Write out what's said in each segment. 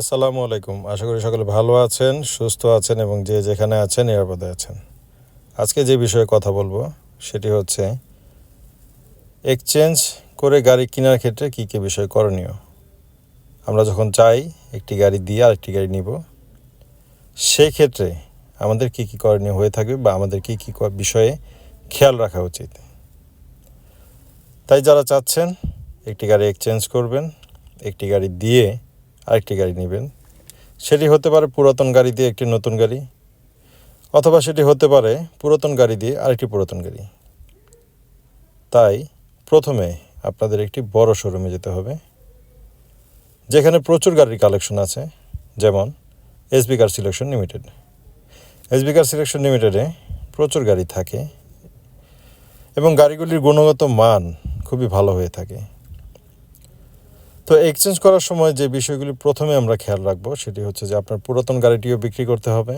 আসসালামু আলাইকুম। আশা করি সকলে ভালো আছেন, সুস্থ আছেন এবং যে যেখানে আছেন নিরাপদে আছেন। আজকে যে বিষয়ে কথা বলবো সেটি হচ্ছে এক্সচেঞ্জ করে গাড়ি কেনার ক্ষেত্রে কী কী বিষয় করণীয়। আমরা যখন চাই একটি গাড়ি দিয়ে আরেকটি গাড়ি নিব, সেই ক্ষেত্রে আমাদের কী কী করণীয় হয়ে থাকবে বা আমাদের কী কী বিষয়ে খেয়াল রাখা উচিত। তাই যারা চাচ্ছেন একটি গাড়ি এক্সচেঞ্জ করবেন, একটি গাড়ি দিয়ে আরেকটি গাড়ি নেবেন, সেটি হতে পারে পুরাতন গাড়ি দিয়ে একটি নতুন গাড়ি, অথবা সেটি হতে পারে পুরাতন গাড়ি দিয়ে আরেকটি পুরাতন গাড়ি। তাই প্রথমে আপনাদের একটি বড় শোরুমে যেতে হবে, যেখানে প্রচুর গাড়ির কালেকশন আছে, যেমন SB car selection limited. SB car selection লিমিটেডে প্রচুর গাড়ি থাকে এবং গাড়িগুলির গুণগত মান খুবই ভালো হয়ে থাকে। তো এক্সচেঞ্জ করার সময় যে বিষয়গুলি প্রথমে আমরা খেয়াল রাখবো সেটি হচ্ছে যে আপনার পুরাতন গাড়িটিও বিক্রি করতে হবে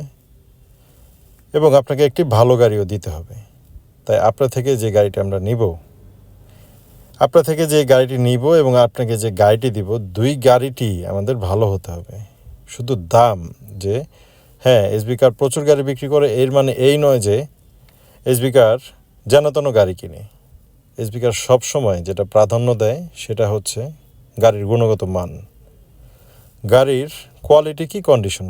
এবং আপনাকে একটি ভালো গাড়িও দিতে হবে। তাই আপনার থেকে যে গাড়িটি আমরা নিব, এবং আপনাকে যে গাড়িটি দিব, দুই গাড়িটি আমাদের ভালো হতে হবে। শুধু দাম যে হ্যাঁ এসবি কার প্রচুর গাড়ি বিক্রি করে এর মানে এই নয় যে এসবি কার যেন তেন গাড়ি কিনে। এসবি কার সবসময় যেটা প্রাধান্য দেয় সেটা হচ্ছে গাড়ির গুণগত মান, গাড়ির কোয়ালিটি কী, কন্ডিশন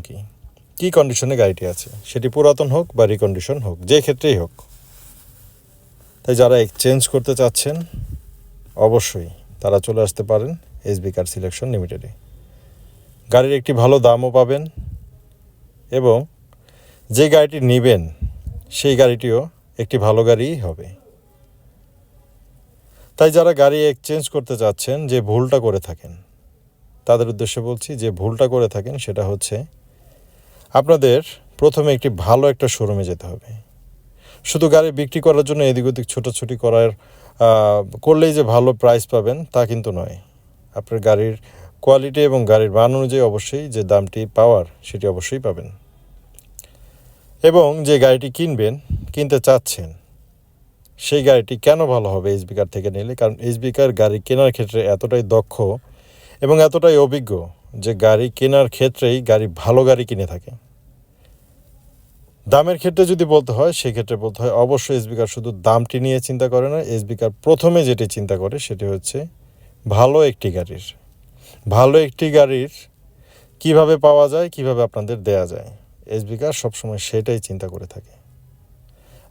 কী কন্ডিশনে গাড়িটি আছে, সেটি পুরাতন হোক বা রিকন্ডিশন হোক, যে ক্ষেত্রেই হোক। তাই যারা এক্সচেঞ্জ করতে চাচ্ছেন অবশ্যই তারা চলে আসতে পারেন এসবি কার সিলেকশন লিমিটেডে। গাড়ির একটি ভালো দামও পাবেন এবং যে গাড়িটি নেবেন সেই গাড়িটিও একটি ভালো গাড়িই হবে। তাই যারা গাড়ি এক্সচেঞ্জ করতে চাচ্ছেন, যে ভুলটা করে থাকেন, তাদের উদ্দেশ্যে বলছি, যে ভুলটা করে থাকেন সেটা হচ্ছে আপনাদের প্রথমে একটি ভালো একটা শোরুমে যেতে হবে। শুধু গাড়ি বিক্রি করার জন্য এদিক ওদিক ছোটাছুটি করলেই যে ভালো প্রাইস পাবেন তা কিন্তু নয়। আপনার গাড়ির কোয়ালিটি এবং গাড়ির মান অনুযায়ী অবশ্যই যে দামটি পাওয়ার সেটি অবশ্যই পাবেন। এবং যে গাড়িটি কিনতে চাচ্ছেন সেই গাড়িটি কেন ভালো হবে এসবি কার থেকে নিলে, কারণ এসবি কার গাড়ি কেনার ক্ষেত্রে এতটাই দক্ষ এবং এতটাই অভিজ্ঞ যে গাড়ি কেনার ক্ষেত্রেই ভালো গাড়ি কিনে থাকে। দামের ক্ষেত্রে যদি বলতে হয়, সেক্ষেত্রে বলতে হয় অবশ্যই এসবি কার শুধু দামটি নিয়ে চিন্তা করে না। এসবি কার প্রথমে যেটি চিন্তা করে সেটি হচ্ছে ভালো একটি গাড়ির কিভাবে পাওয়া যায়, কিভাবে আপনাদের দেয়া যায়। এসবি কার সবসময় সেটাই চিন্তা করে থাকে।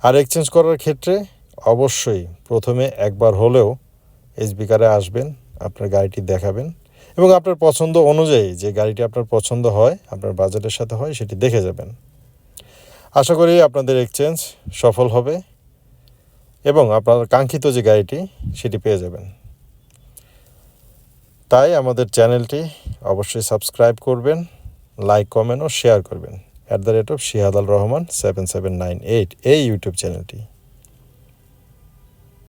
আর এক্সচেঞ্জ করার ক্ষেত্রে অবশ্যই প্রথমে একবার হলেও এসবি কারে আসবেন, আপনার গাড়িটি দেখাবেন এবং আপনার পছন্দ অনুযায়ী যে গাড়িটি আপনার পছন্দ হয়, আপনার বাজেটের সাথে হয়, সেটি দেখে যাবেন। আশা করি আপনাদের এক্সচেঞ্জ সফল হবে এবং আপনার কাঙ্ক্ষিত যে গাড়িটি সেটি পেয়ে যাবেন। তাই আমাদের চ্যানেলটি অবশ্যই সাবস্ক্রাইব করবেন, লাইক, কমেন্ট ও শেয়ার করবেন। @শিহাদ আল রহমান 7798 এই ইউটিউব চ্যানেলটি।